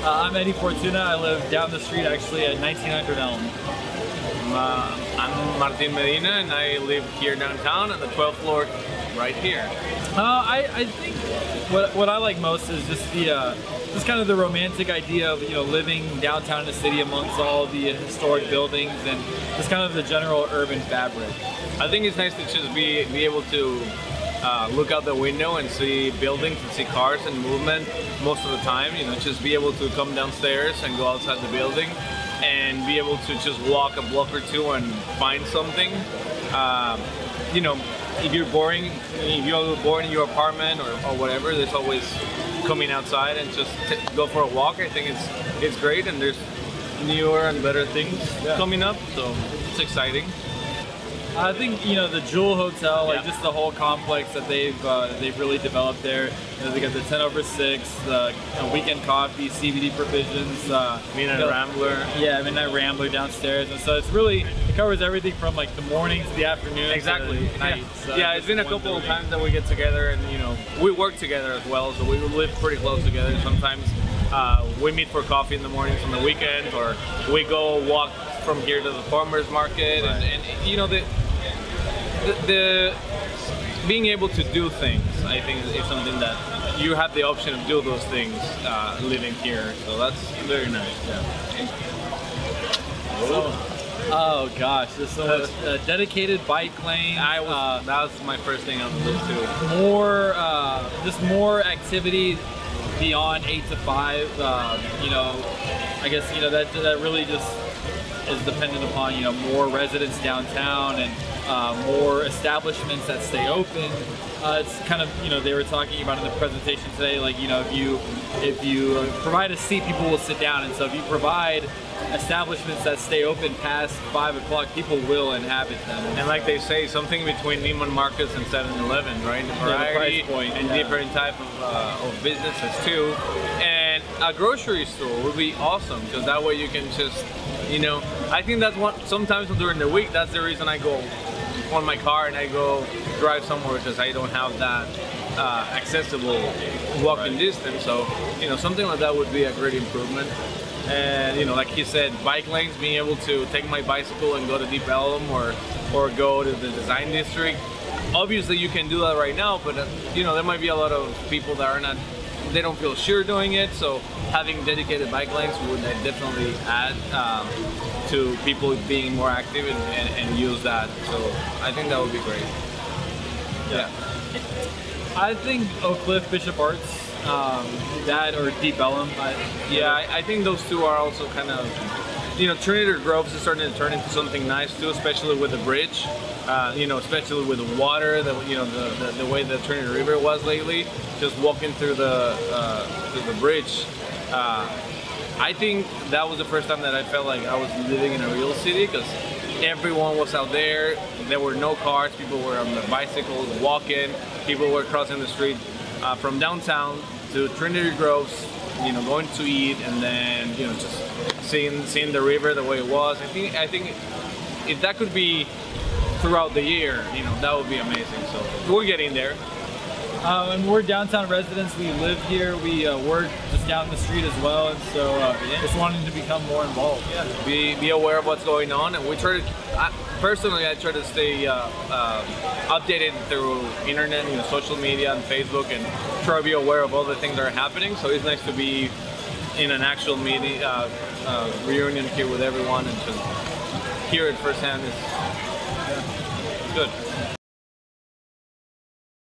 I'm Eddie Fortuna. I live down the street actually at 1900 Elm. I'm Martin Medina and I live here downtown on the 12th floor right here. I think what I like most is just the just kind of the romantic idea of living downtown in the city amongst all the historic buildings and just kind of the general urban fabric. I think it's nice to just be able to look out the window and see buildings and see cars and movement most of the time. Just be able to come downstairs and go outside the building and be able to just walk a block or two and find something. If you're boring, if you're bored in your apartment or whatever, there's always coming outside and just go for a walk. I think it's great, and there's newer and better things coming up, so it's exciting. I think the Jewel Hotel, like just the whole complex that they've really developed there. They got the 10 over 6, the weekend coffee, CBD provisions, Midnight Rambler. Yeah, Midnight Rambler downstairs, and so it covers everything from like the morning to the afternoon. Exactly. To the night. So yeah, it's been a couple of times that we get together, and we work together as well, so we live pretty close together. Sometimes we meet for coffee in the mornings on the weekend, or we go walk from here to the farmers market, and the being able to do things, I think, is something that you have the option of do those things living here, so that's very nice. Oh gosh, there's so much dedicated bike lane. That was my first thing on the list too. Just more activity beyond 8 to 5. I guess that really just is dependent upon more residents downtown and more establishments that stay open. It's kind of they were talking about in the presentation today, like if you provide a seat, people will sit down, and so if you provide establishments that stay open past 5 o'clock, people will inhabit them. And like they say, something between Neiman Marcus and 7-Eleven, right? The variety and different type of businesses too. And a grocery store would be awesome, because that way you can just, I think that's sometimes during the week, that's the reason I go on my car and I go drive somewhere, because I don't have that accessible walking distance. So, something like that would be a great improvement. And like he said, bike lanes, being able to take my bicycle and go to Deep Ellum or go to the design district. Obviously you can do that right now, but there might be a lot of people that they don't feel sure doing it, so having dedicated bike lanes would definitely add to people being more active and use that. So I think that would be great. Yeah. I think Oak Cliff, Bishop Arts, that or Deep Ellum. I think those two are also kind of, Trinity Groves is starting to turn into something nice too, especially with the bridge. Especially with the water, the way the Trinity River was lately. Just walking through the bridge. I think that was the first time that I felt like I was living in a real city, because everyone was out there. There were no cars. People were on their bicycles, walking. People were crossing the street from downtown to Trinity Groves, going to eat, and then just seeing the river the way it was. I think if that could be throughout the year, that would be amazing. So we're getting there. And we're downtown residents. We live here. We work just down the street as well, and so just wanting to become more involved. Yeah, be aware of what's going on, and we try to. Personally, I try to stay updated through internet, social media, and Facebook, and try to be aware of all the things that are happening. So it's nice to be in an actual meeting, reunion here with everyone, and just hear it firsthand is good.